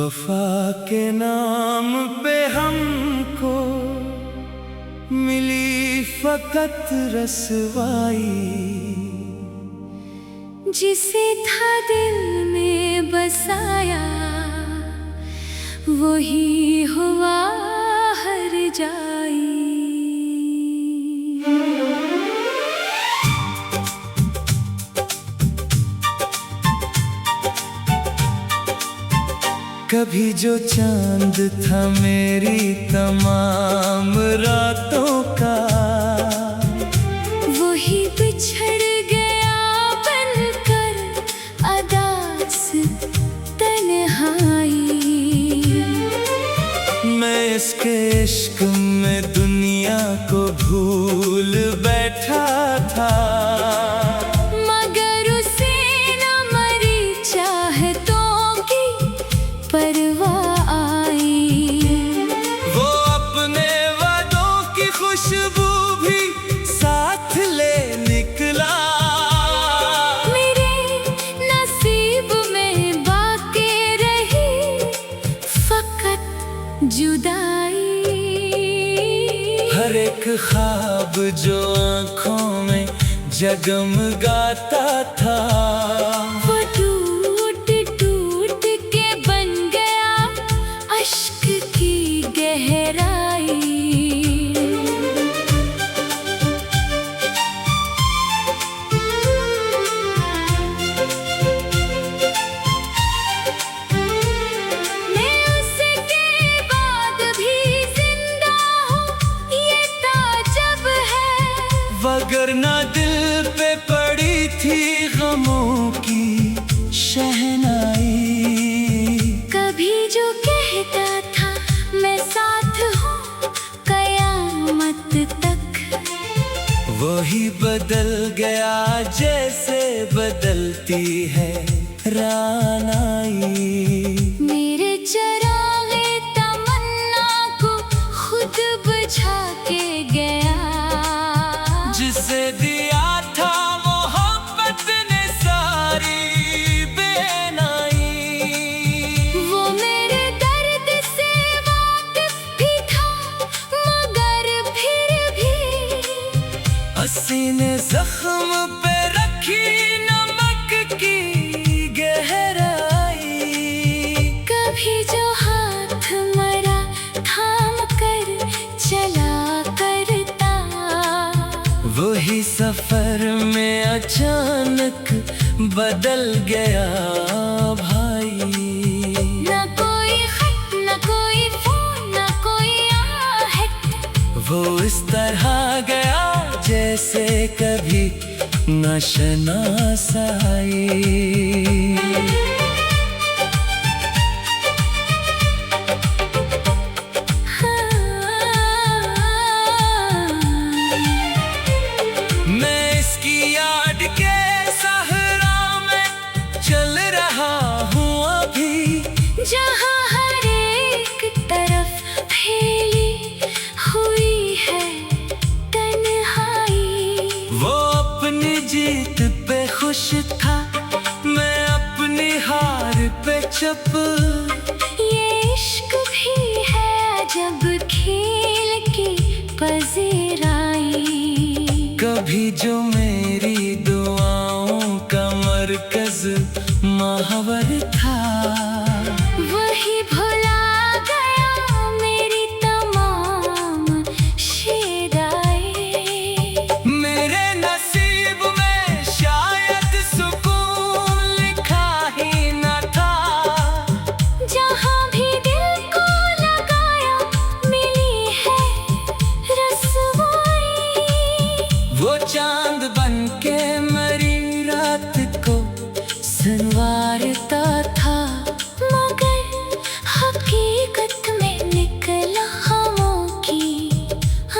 वफा के नाम पे हमको मिली फकत रसवाई, जिसे था दिल में बसाया वही हुआ हर जाई। कभी जो चांद था मेरी तमाम रातों का, वही बिछड़ गया बनकर अदास तन्हाई। मैं इसके इश्क में दुनिया को भूल बैठा था, मगर उसे न मरी चाहतों की परवाह आई। वो अपने वादों की खुशबू भी साथ ले निकला। मेरे नसीब में बाकी रही फकत जुदाई। हर एक ख्वाब जो आँखों में जगमगाता था, वो टूट टूट के बन गया अश्क की गहराई। मैं उसके बाद भी जिंदा हूँ, ये ताज्जुब है। वगरना दिल पे पड़ी थी गमों की शहनाई। कभी जो कहता था मैं साथ हूँ कयामत तक, वही बदल गया जैसे बदलती है रानाई। मेरे चरागे तमन्ना को खुद बुझा के गया, जिसे दिया था मोहब्बत ने सारी बेनाई। वो मेरे दर्द से वाकिफ भी था, मगर फिर भी हसीने जख्म पे रखी नमक की गहराई। कभी जो हाथ मरा थाम कर चला करता, वही सफर में अचानक बदल गया भाई। न कोई खत न कोई फोन न कोई आहट, वो इस तरह गया जैसे कभी न शनासाई। मैं इसकी याद के सहरा में चल रहा हूँ अभी, जहाँ हर एक तरफ फैली हुई है तन्हाई। वो अपनी जीत पे खुश था, मैं अपनी हार पे चुप। ये इश्क भी है जब खेल की पजीराई। कभी जो मेरी दुआओं का मरकज महावर था, वही भुला गया मेरी तमाम शेदाई। मेरे नसीब में शायद सुकून लिखा ही न था, जहाँ भी दिल को लगाया मिली है रसवाई। वो चांद बन के मेरी रात को संवारता था, मगर हकीकत में निकला हमों की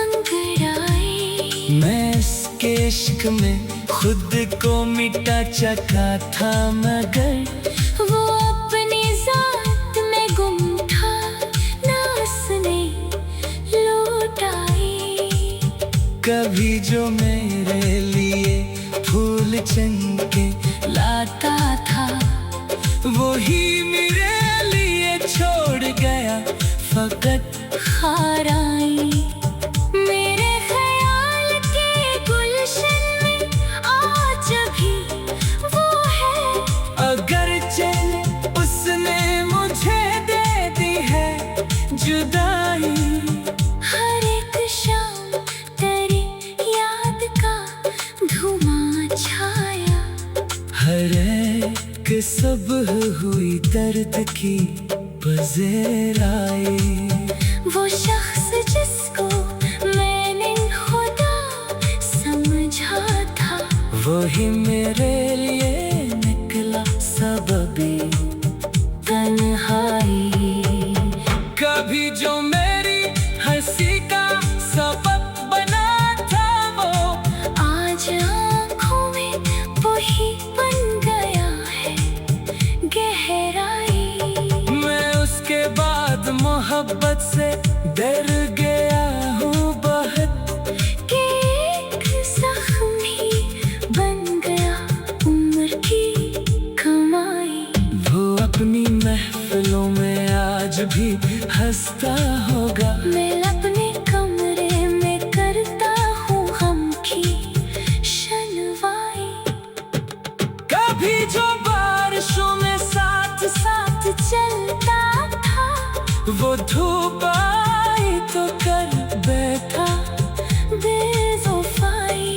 अंगड़ाई। मैं इसके इश्क में खुद को मिटा चका था, मगर वो अपनी जात में गुम था, ना उसने लौटाई। कभी जो मेरे लिए फूल चमके लाता था, वही मेरे लिए धुआं छाया। हर एक सबह हुई दर्द की पज़ेराई। वो शख्स जिसको मैंने खुदा समझा था, वही मेरे लिए निकला सबबी तन्हाई। कभी जो मेरी हंसी का सबब बना था, वो आज आँखों में वही बन गया है गहराई। मैं उसके बाद मोहब्बत से डर गया हूँ बहुत, कि एक जख्म ही बन गया उम्र की कमाई। वो अपनी महफिलों में आज भी हंसता होगा। मैं अपने कमरे में करता हूँ गम की शनवाई। कभी जो बारिशों में साथ साथ चलता था, वो धूप आई तो कर बैठा बेवफाई।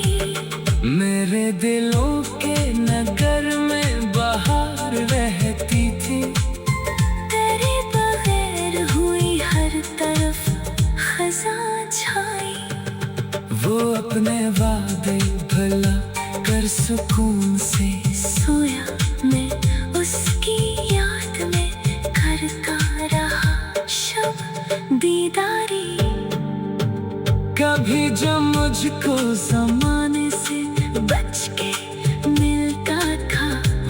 मेरे दिलों के नगर में बहार रहती थी। तेरे बगैर हुई हर तरफ खज़ां छाई। वो अपने वादे भला कर सुकून से सोया मैं उसकी याद में करता रहा शब दीदारी। कभी जब मुझको ज़माने से बच के मिलता था,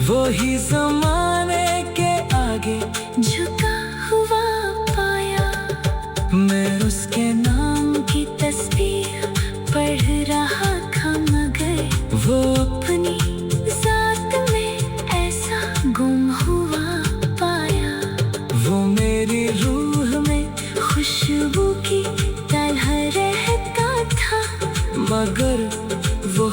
वही ज़माने के आगे झुका हुआ पाया। मैं उसके नाम की तस्वीर पढ़ रहा था, मगर वो अपनी ज़ात में ऐसा गुम हुआ पाया। वो मेरी रूह में खुशबू की तरह रहता था, मगर वो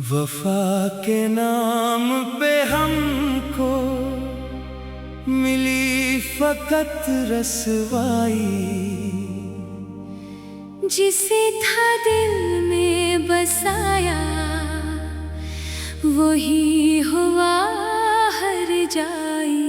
वफा के नाम पे हमको मिली फकत रसवाई। जिसे था दिल में बसाया, वही हुआ हर जाई।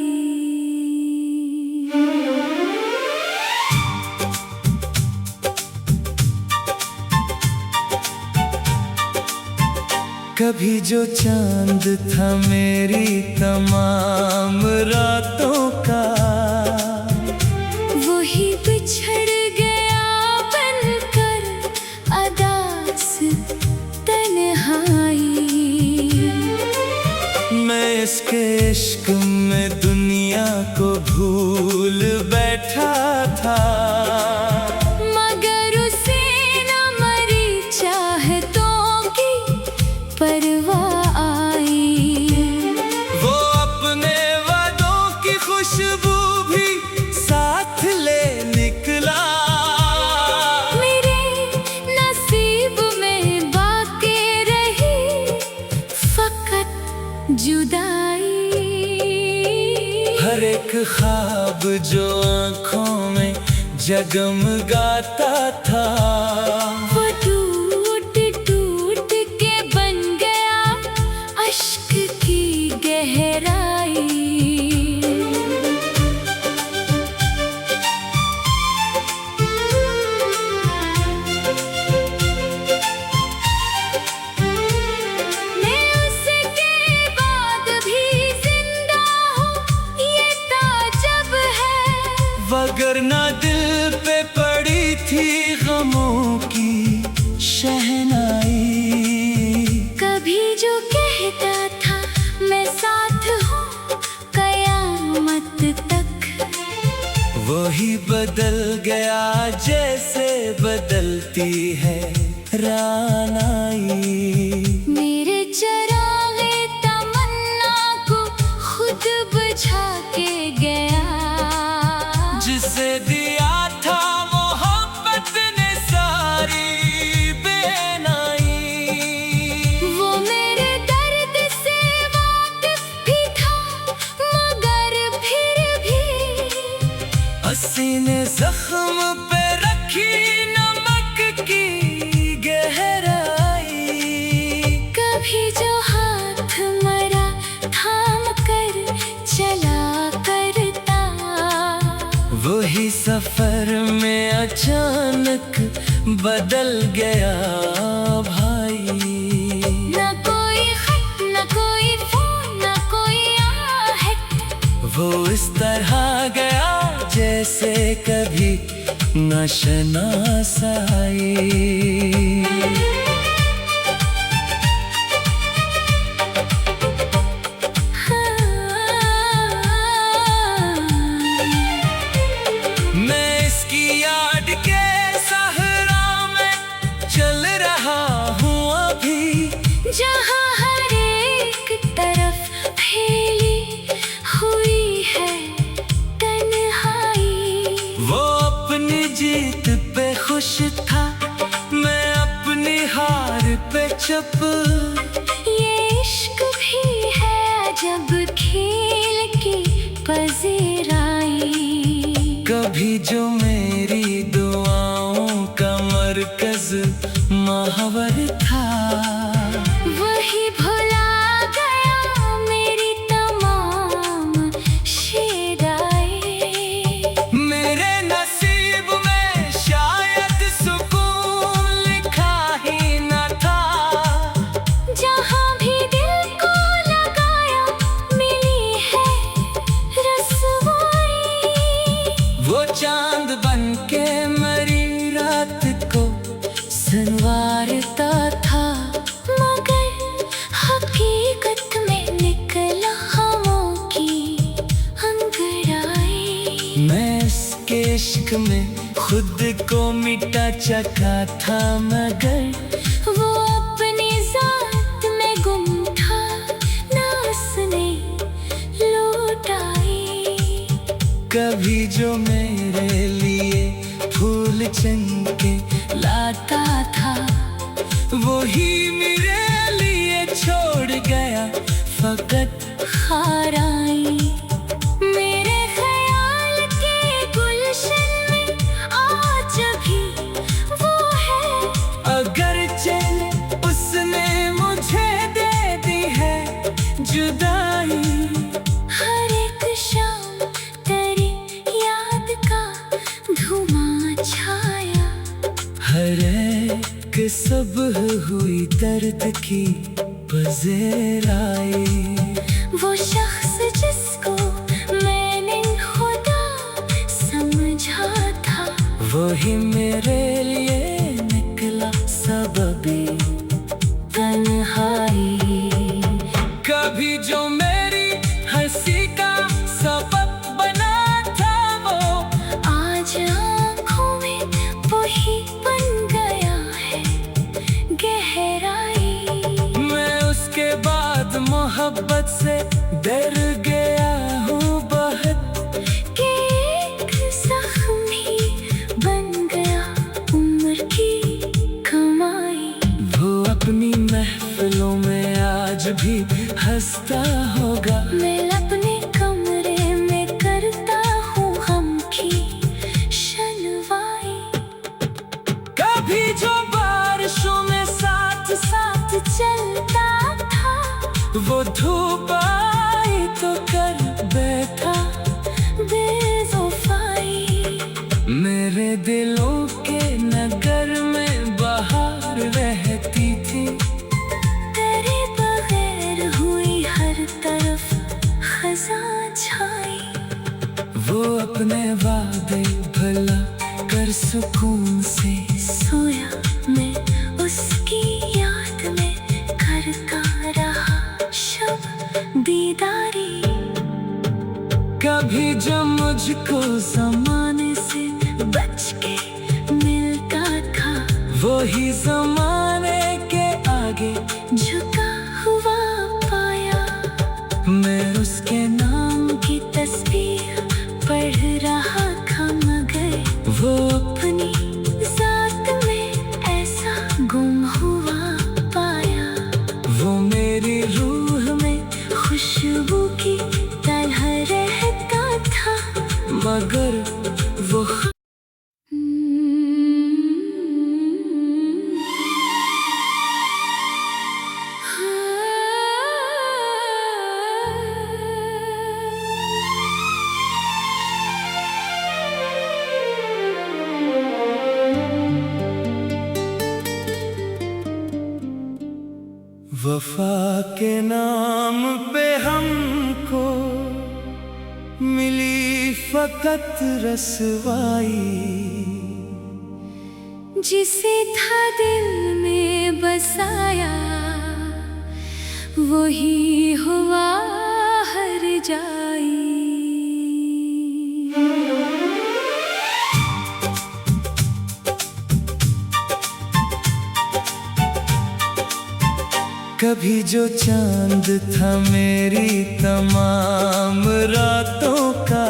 कभी जो चांद था मेरी तमाम रातों का, वही बिछड़ गया बनकर अदास तन्हाई। मैं इसके इश्क में दुनिया को भूल बैठा था, मगर उसे न मरी चाहतों की परवाह आई। वो अपने वादों की खुशबू भी साथ ले निकला। मेरे नसीब में बाकी रही फकत जुदाई। हर एक ख्वाब जो आँखों में जगमगाता था, वो टूट टूट के बन गया अश्क की गहराई। मैं उसके बाद भी जिंदा हूँ, ये ताजब है। वगरना दिल पे पड़ी थी गमों की शहनाई। कभी जो कहता था मैं साथ हूँ कयामत तक, वही बदल गया जैसे बदलती है रानाई। मेरे चरागे तमन्ना को खुद बुझा के गया। जिसे दिया था देखी नमक की गहराई। कभी जो हाथ मरा थाम कर चला करता, वही सफर में अचानक बदल गया भाई। न कोई खत, न कोई फोन, न कोई आहट, वो इस तरह गया जैसे कभी न शनासाई। मैं इसकी याद के सहरा में चल रहा हूँ अभी, जहाँ हर एक तरफ फैली हुई है तन्हाई। वो अपनी जीत पे खुश था, मैं अपनी हार पे चुप। ये इश्क भी है जब खेल की पजीराई। कभी जो मेरी दुआओं का मरकज महावर था, वही भुला गया मेरी तमाम शेदाई। मेरे नसीब में शायद सुकून लिखा ही न था। जहाँ भी दिल को लगाया मिली है रसवाई। वो चांद बन के मरी रात को संवारता था, मगर हकीकत में निकला खामों की अंगड़ाई। मैं इसके इश्क में खुद को मिटा चका था, मगर वो अपनी जात में गुम था, ना उसने लौटाई। कभी जो मेरे लिए फूल चंके लाता था, वही मेरे लिए छोड़ गया फकत खाराई। मेरे ख्याल के गुलशन में आज भी वो है, अगर चले उसने मुझे दे दी है जुदाई। हर एक शाम तेरी याद का धुआं छाया। हर एक सुबह हुई दर्द की पज़ेराई। वो शख्स जिसको मैंने खुदा समझा था, वही मेरे लिए निकला सबबी तन्हाई। कभी जो मेरी हंसी का सबब बना था, वो आज आँखों में वही बन गया है गहराई। मैं उसके बाद मोहब्बत से डर गया हूँ बहुत, कि एक जख्मी बन गया उम्र की कमाई। वो अपनी महफिलों में आज भी हंसता होगा। मैं अपने कमरे में करता हूँ गम की शनवाई। कभी जो बारिशों में साथ साथ चलता था, वो धूप आई तो कर बैठा बेवफाई। मेरे दिलों के नगर में बहार रहती थी, तेरे बगैर हुई हर तरफ खज़ां छाई। वो अपने वादे भला कर सुकून से सोया मैं उसकी याद में करता रहा शब बीदारी। कभी जब मुझको ज़माने से बच के मिलता था, वही ज़माने के आगे झुका हुआ पाया। मैं उसके नाम की तस्वीर पढ़ रहा था, मगर वो अपनी जात में ऐसा गुम हुआ पाया। वो मेरी रूह में खुशबू की तरह रहता था, मगर वो वफा के नाम पे हमको मिली फकत रसवाई, जिसे था दिल में बसाया वही हुआ हर जाई। कभी जो चांद था मेरी तमाम रातों का,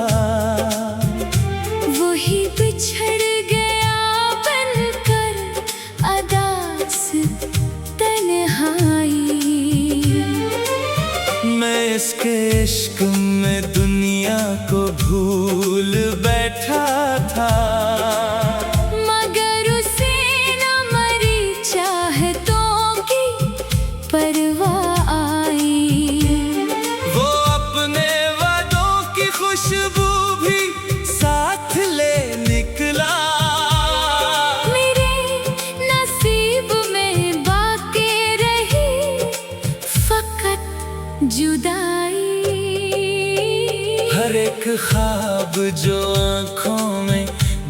वही बिछड़ गया बनकर अदास तन्हाई। मैं इसके इश्क में दुनिया को भूल बैठा था, मगर उसे न मरी चाहतों की परवाह आई। वो अपने वादों की खुशबू भी साथ ले निकला। मेरे नसीब में बाकी रही फकत जुदाई। हर एक ख्वाब जो आँखों में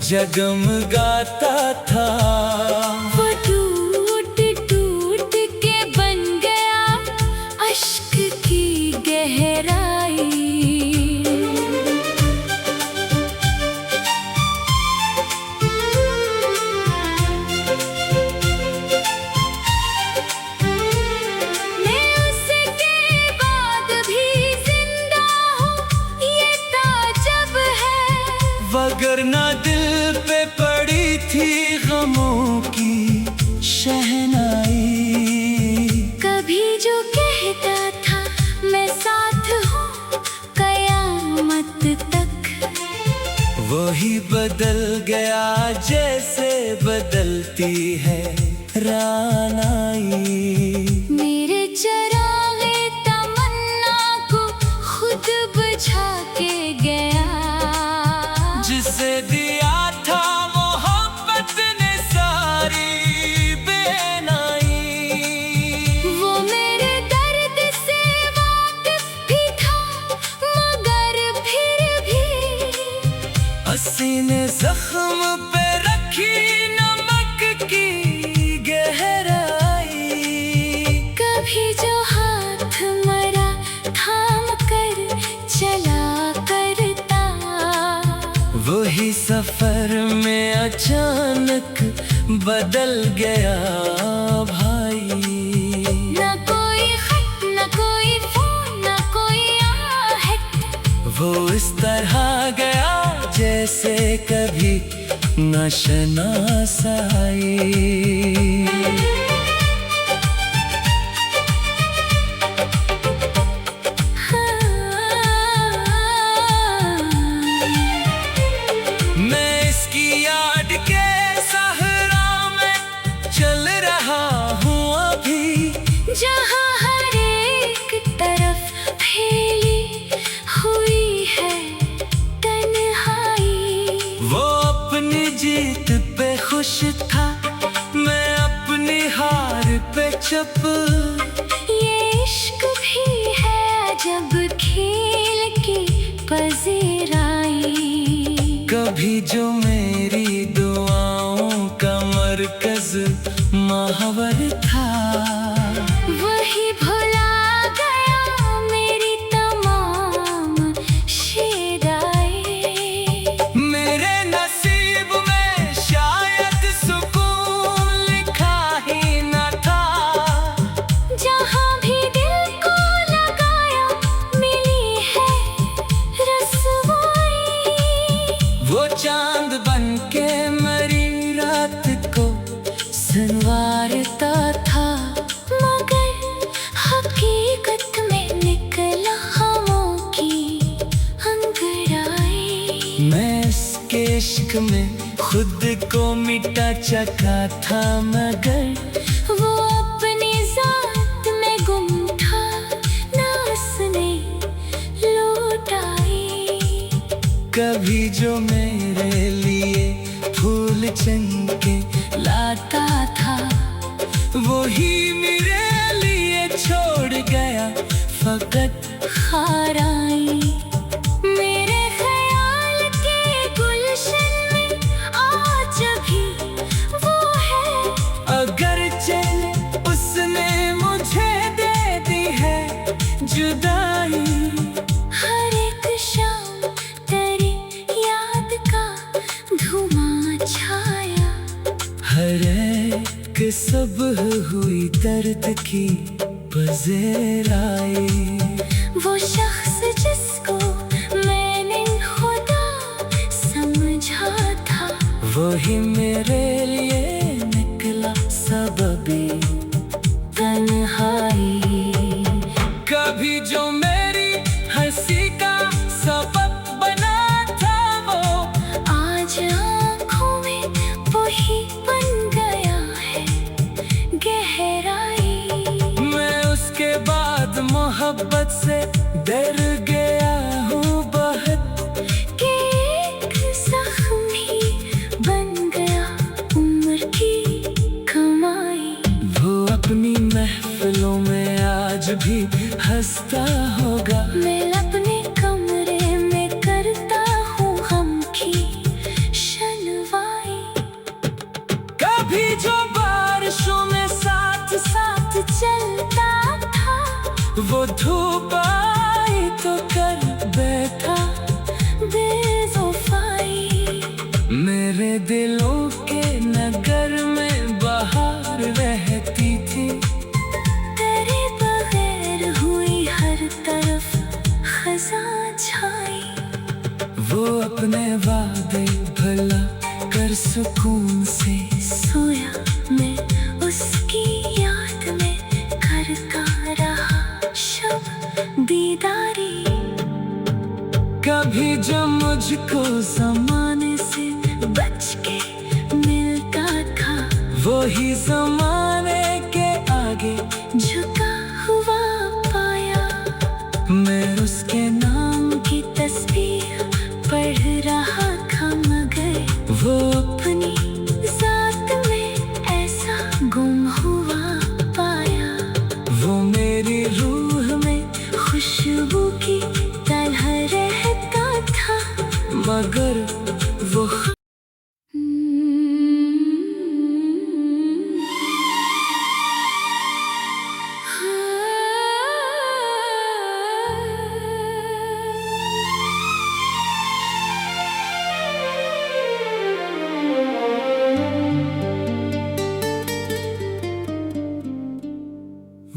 जगमगाता था, वो टूट टूट के बन गया अश्क की गहराई। मैं उसके बाद भी जिंदा हूँ, ये ताज्जुब है। वगरना दिल पे पड़ी थी गमों की शहनाई। कभी जो कहता था मैं साथ हूँ कयामत तक, वही बदल गया जैसे बदलती है रानाई। मेरे चरागे तमन्ना को खुद बुझा के गया, जिसे दिया था मोहब्बत ने सारी बेनाई। वो मेरे दर्द से वाकिफ भी था, मगर फिर भी हसीने जख्म पे रखी नमक की गहराई। कभी जो हाथ मरा थाम कर चला करता, वही सफर में अचानक बदल गया भाई। न कोई खत न कोई फोन न कोई आहट, वो इस तरह गया जैसे कभी न शनासाई। मैं इसकी याद के सहरा में चल रहा हूँ अभी, जहाँ हर एक तरफ फैली हुई है तन्हाई। वो अपनी जीत पे खुश था, मैं अपनी हार पे चुप। ये इश्क भी है जब खेल की पजीराई। कभी जो मेरी दुआओं का मरकज माहवर था, वही भुला गया मेरी तमाम शेराए। मेरे नसीब में शायद सुकून लिखा ही न था। जहाँ भी दिल को लगाया मिली है रसवाई। वो चांद बन के मरी रात को संवारता था, मगर हकीकत में निकला खामों की अंगड़ाई। मैं इसके इश्क में खुद को मिटा चका था, मगर वो अपनी जात में गुम था, ना उसने लौटाई। कभी जो मेरे लिए फूल चंके लाता था, वही मेरे लिए हर एक सुबह हुई दर्द की पज़ेराई। वो शख्स जिसको मैंने खुदा समझा था, वही मेरे लिए निकला सबबी तन्हाई। कभी जो मेरी हंसी का सबब बना था, वो आज आँखों में वही बन गया है गहराई। मैं उसके बाद मोहब्बत से डर गया हूँ बहुत, कि एक जख्म ही बन गया उम्र की कमाई। वो अपनी महफिलों में आज भी हंसता होगा। मैं अपने कमरे में करता हूँ गम की शनवाई। कभी जो बारिशों में साथ साथ चलता था, वो धूप आई तो कर बैठा बेवफाई। मेरे दिलों के नगर में बहार रहती थी। तेरे बगैर हुई हर तरफ खज़ां छाई। वो अपने वादे भला कर सुकून से सोया मैं उसकी याद में करता रहा शब दीदारी। कभी जो मुझको ज़माने से बच के मिलता था, वही ज़माने के आगे झुका हुआ पाया। मैं उसके नाम की तस्बीह पढ़ रहा था, मगर वो अपनी ज़ात में ऐसा गुम हुआ पाया। वो मेरी रूह में खुशबू की तरह रहता था, मगर वो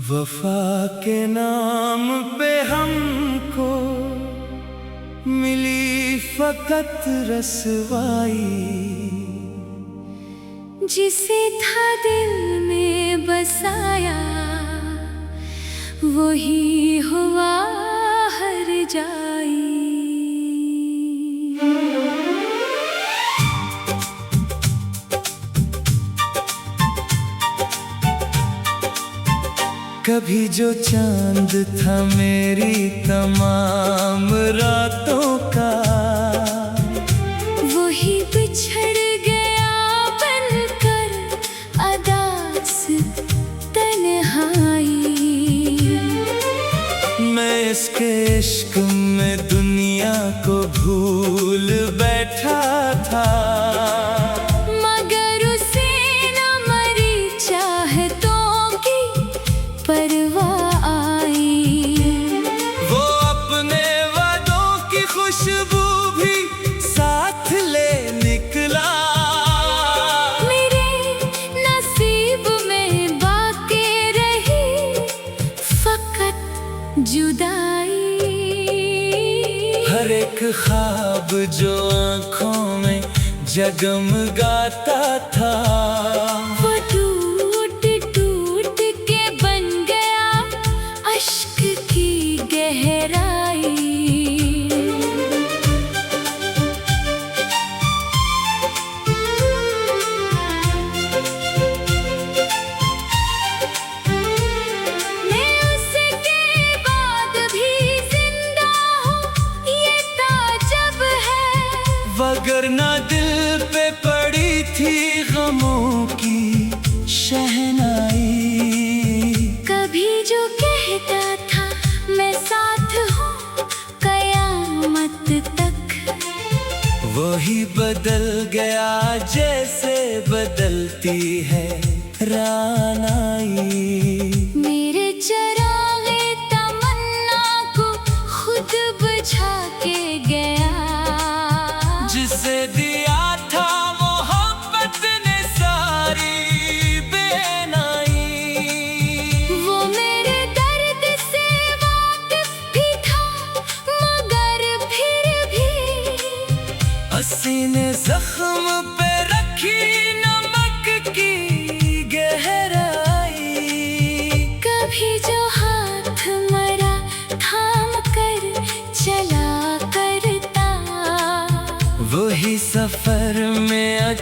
वफा के नाम पे हमको मिली फकत रसवाई। जिसे था दिल में बसाया, वही हुआ हर जाई। कभी जो चांद था मेरी तमाम रातों का, वही बिछड़ गया बनकर अदास तन्हाई। मैं इसके इश्क में दुनिया को भूल बैठा था, मगर उसे न मरी चाहतों की परवाह आई। वो अपने वादों की खुशबू भी साथ ले निकला। मेरे नसीब में बाकी रही फकत जुदाई। हर एक ख्वाब जो आँखों में जगमगाता था, वो टूट टूट के बन गया अश्क की गहराई। मैं उसके बाद भी जिंदा हूँ, ये ताज्जुब है। वगरना दिल पे पड़ी थी गमों की शहनाई। कभी जो कहता था मैं साथ हूँ कयामत तक, वही बदल गया जैसे बदलती है रानाई। मेरे चरागे तमन्ना को खुद बुझा के गया, जिसे दिया था मोहब्बत ने सारी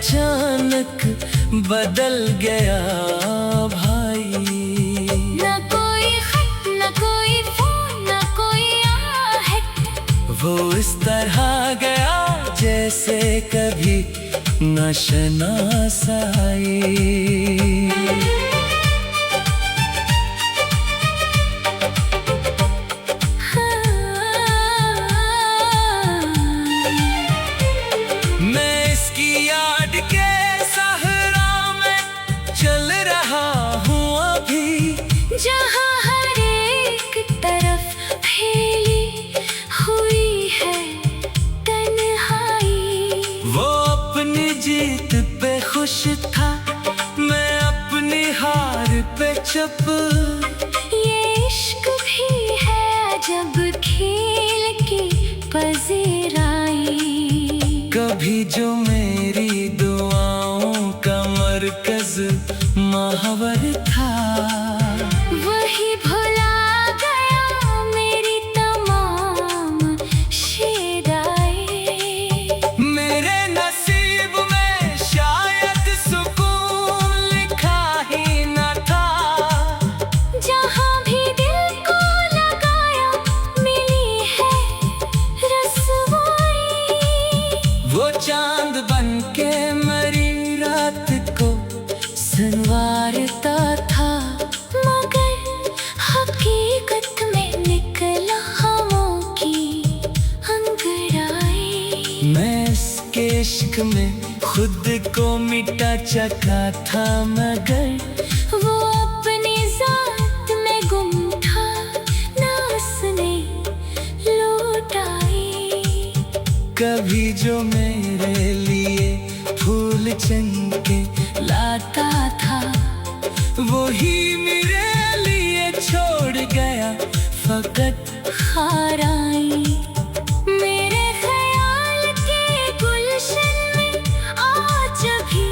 अचानक बदल गया भाई। न कोई खत, न कोई फोन, न कोई आहट, वो इस तरह गया जैसे कभी न शनासाई। मैं इसकी याद के सहरा में चल रहा हूँ अभी, जहाँ हर एक तरफ फैली हुई है तन्हाई। वो अपनी जीत पे खुश था, मैं अपनी हार पे चुप। ये इश्क भी है जब खेल की पजीराई। कभी जो मेरी दुआओं का मरकज महावर था, वही भुला गया मेरी तमाम शेराई। मेरे नसीब में शायद सुकून लिखा ही न था, जहाँ भी दिल को लगाया मिली है रसवाई। वो चांद बन के मेरी रात को संवारता था, मगर हकीकत में निकला हमों की अंगड़ाई। मैं इसके इश्क में खुद को मिटा चका था, मगर वो अपनी जात में गुम था, ना उसने लौटाई। कभी जो मेरे लिए फूल चंके लाता था, वही मेरे लिए छोड़ गया फकत खाराई। मेरे ख्याल के गुलशन में आज भी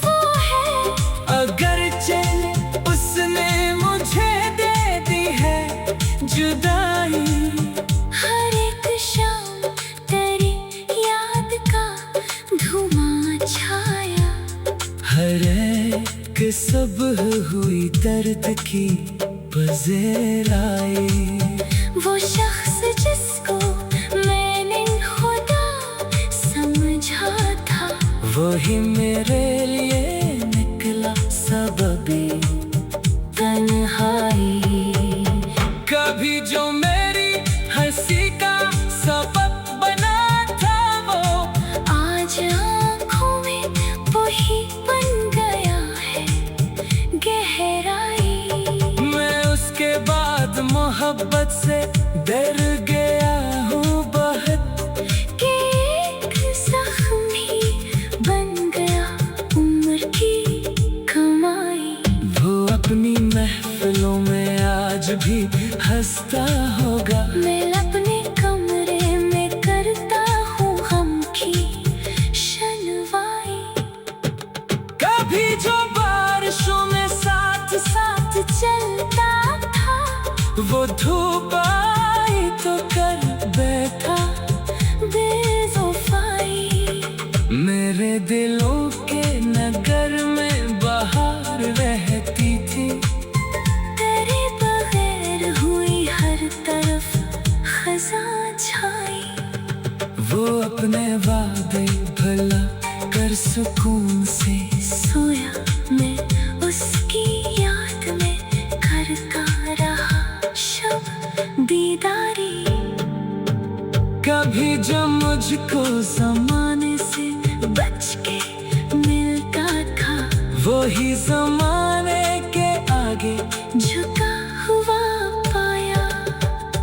वो है, अगर चले उसने मुझे दे दी है जुदाई। हर एक शाम तेरी याद का धुआं छाया। हर एक सुबह हुई दर्द की पज़ेराई। वो शख्स जिसको मैंने खुदा समझा था, वही मेरे लिए निकला सबबी तन्हाई। कभी जो मेरी हंसी का सबब बना था, वो आज आँखों में वही बन गया है गहराई। मैं उसके बाद मोहब्बत से डर गया हूँ बहुत, कि एक जख्म ही बन गया उम्र की कमाई। वो अपनी महफिलों में आज भी हंसता होगा, मैं अपने कमरे में करता हूँ गम की शनवाई। कभी जो बारिशों में साथ साथ चलता था, वो धूप आई तो कर बैठा बेवफाई। मेरे दिलों के नगर में बहार रहती थी, तेरे बगैर हुई हर तरफ खज़ां छाई। वो अपने वादे भला कर सुकून से सोया मैं उसकी याद में करता रहा शब दीदारी। कभी जो मुझको ज़माने से बच के मिलता था, वही ज़माने के आगे झुका हुआ पाया।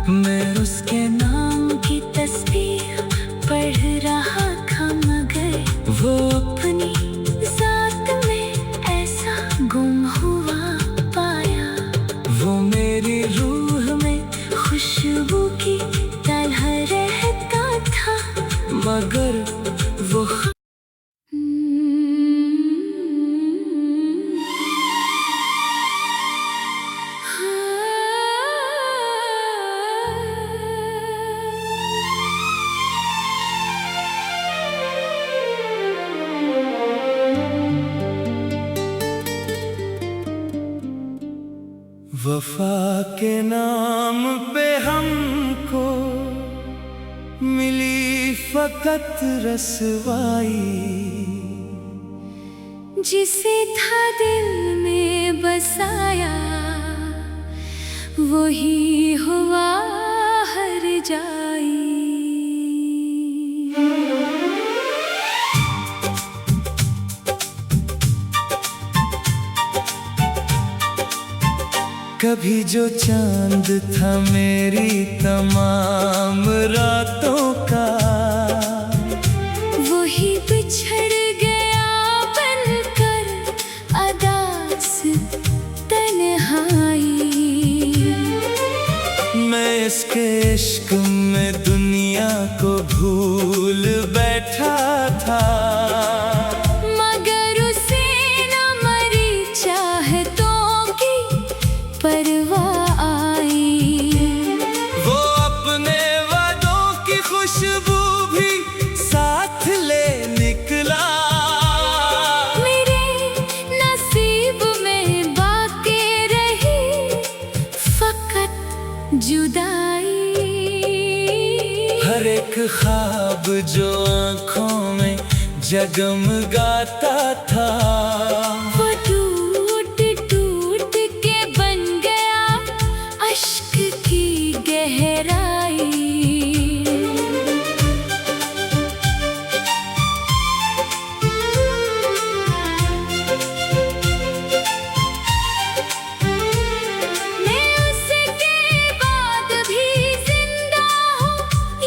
मैं उसके नाम की तस्वीर पढ़ रहा था, मगर वो अपनी जात में ऐसा गुम हुआ पाया। वो मेरी रूह में खुशबू की तरह रहता था, मगर वो वफा के नाम पे हमको मिली फकत रसवाई, जिसे था दिल में बसाया वही हुआ हर जाई। कभी जो चांद था मेरी तमाम रातों का, वही बिछड़ गया बनकर अदास तन्हाई। मैं इसके इश्क में दुनिया को भूल बैठा था, मगर उसे न मरी चाहतों की परवाह आई। वो अपने वादों की खुशबू भी साथ ले निकला। मेरे नसीब में बाकी रही फकत जुदाई। हर एक ख्वाब जो आँखों में जगमगाता था, वो टूट टूट के बन गया अश्क की गहराई। मैं उसके बाद भी जिंदा हूँ,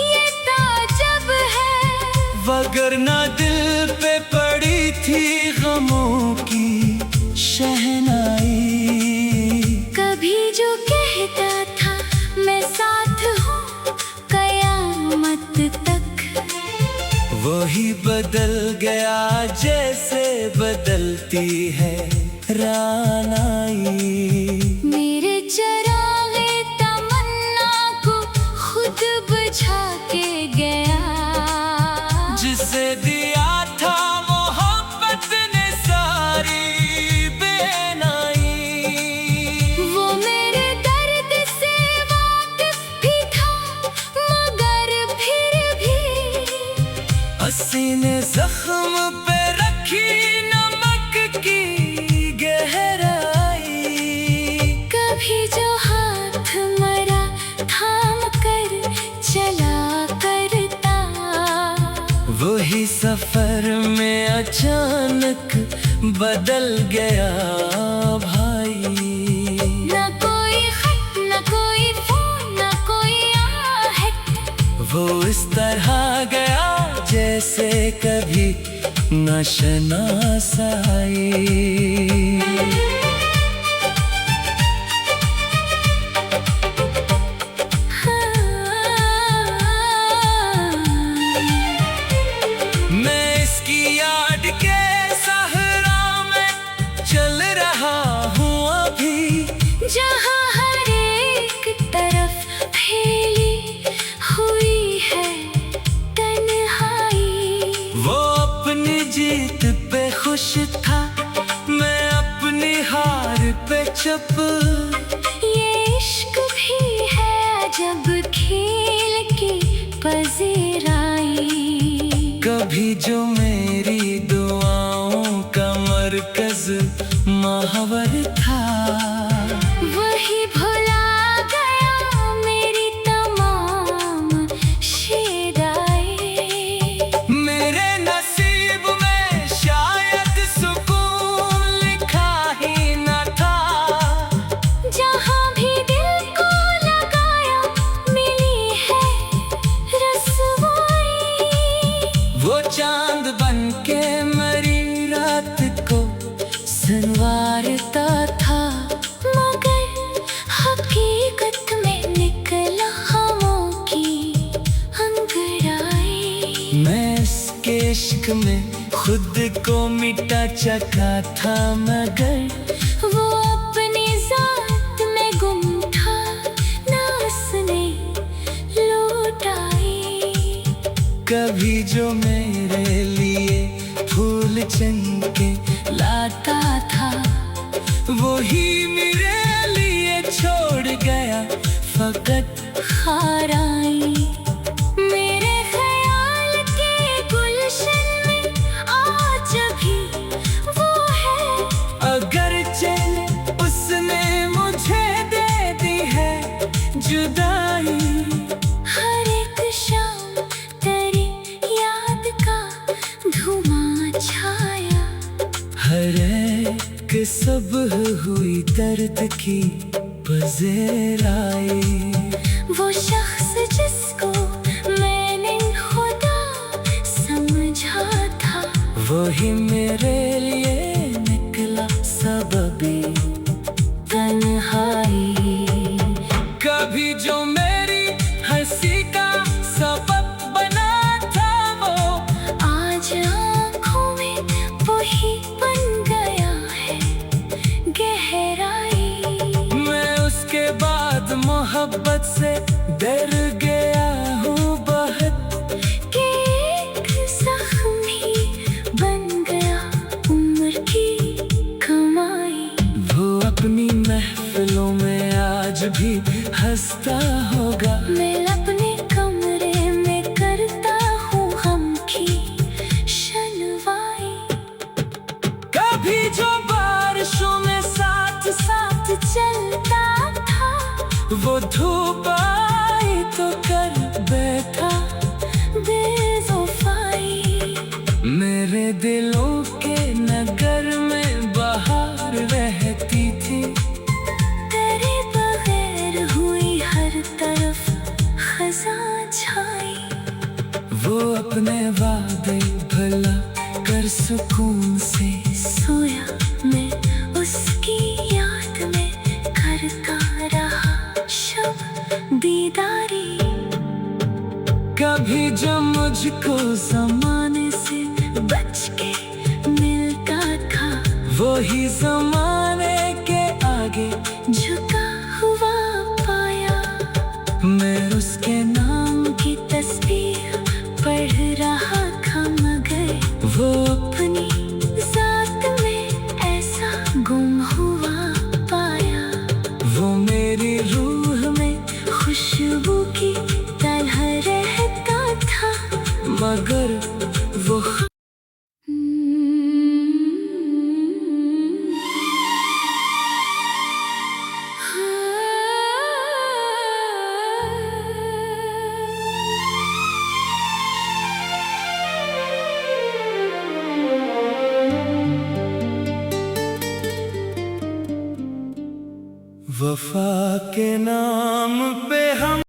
ये ताज्जुब है। वगरना दिल पे पड़ी थी गमों की शहनाई। कभी जो कहता था मैं साथ हूँ कयामत तक, वही बदल गया जैसे बदलती है रानाई। मेरे चरागे तमन्ना को खुद बुझा के गया, जिसे दिया था मोहब्बत ने सारी बेनाई। वो मेरे दर्द से वाकिफ भी था, मगर फिर भी हसीने जख्म पे रखी नमक की गहराई। कभी जो हाथ मरा थाम कर चला करता, वही सफर में अचानक बदल गया भाई। न कोई खत न कोई फोन न कोई आहट, वो इस तरह गया जैसे कभी न शनासाई। मैं इसकी याद के सहरा में चल रहा हूँ अभी, जहाँ हर एक तरफ फैली हुई है तन्हाई। वो अपनी जीत पे खुश था, मैं अपनी हार पे चुप। ये इश्क भी है जब खेल की पजीराई। कभी जो मेरी दुआओं का मरकज महावर था, वही भुला गया मेरी तमाम शेदाई। मेरे नसीब में शायद सुकून लिखा ही न था, जहाँ भी दिल को लगाया मिली है रसवाई। वो चांद बन के मरी रात को संवारता था, मगर हकीकत में निकला हमों की अंगड़ाई। मैं इसके इश्क में खुद को मिटा चका था, मगर वो अपनी जात में गुम था, ना उसने लौटाई। कभी जो मेरे लिए फूल चमके लाता था, वही मेरे लिए हर एक सबह हुई दर्द की पज़ेराई। वो शख्स जिसको मैंने खुदा समझा था, वही मेरे लिए निकला सबबी तन्हाई। कभी जो मेरी हंसी का सबब बना था, वो आज आँखों में वही बन गया है गहराई। मैं उसके बाद मोहब्बत से डर गया हूँ बहुत, कि एक जख्म ही बन गया उम्र की कमाई। वो अपनी महफिलों में आज भी हंसता होगा। मैं अपने कमरे में करता हूँ गम की शनवाई। कभी जो बारिशों में साथ साथ चलता था, वो धूप आई तो कर बैठा बेवफाई। मेरे दिलों के नगर में बहार रहती थी, तेरे बगैर हुई हर तरफ खज़ां छाई। वो अपने वादे भला कर सुकून से सोया मैं उसकी याद में करता रहा शब बीदारी। कभी जब मुझको ज़माने से बच के मिलता था, वही ज़माने के आगे झुका हुआ पाया। मैं उसके नाम की तस्वीर पढ़ रहा था, मगर वो अपनी ज़ात में ऐसा गुम हुआ पाया। वो मेरी रूह में खुशबू की तरह रहता था, मगर वो वफा के नाम पे हम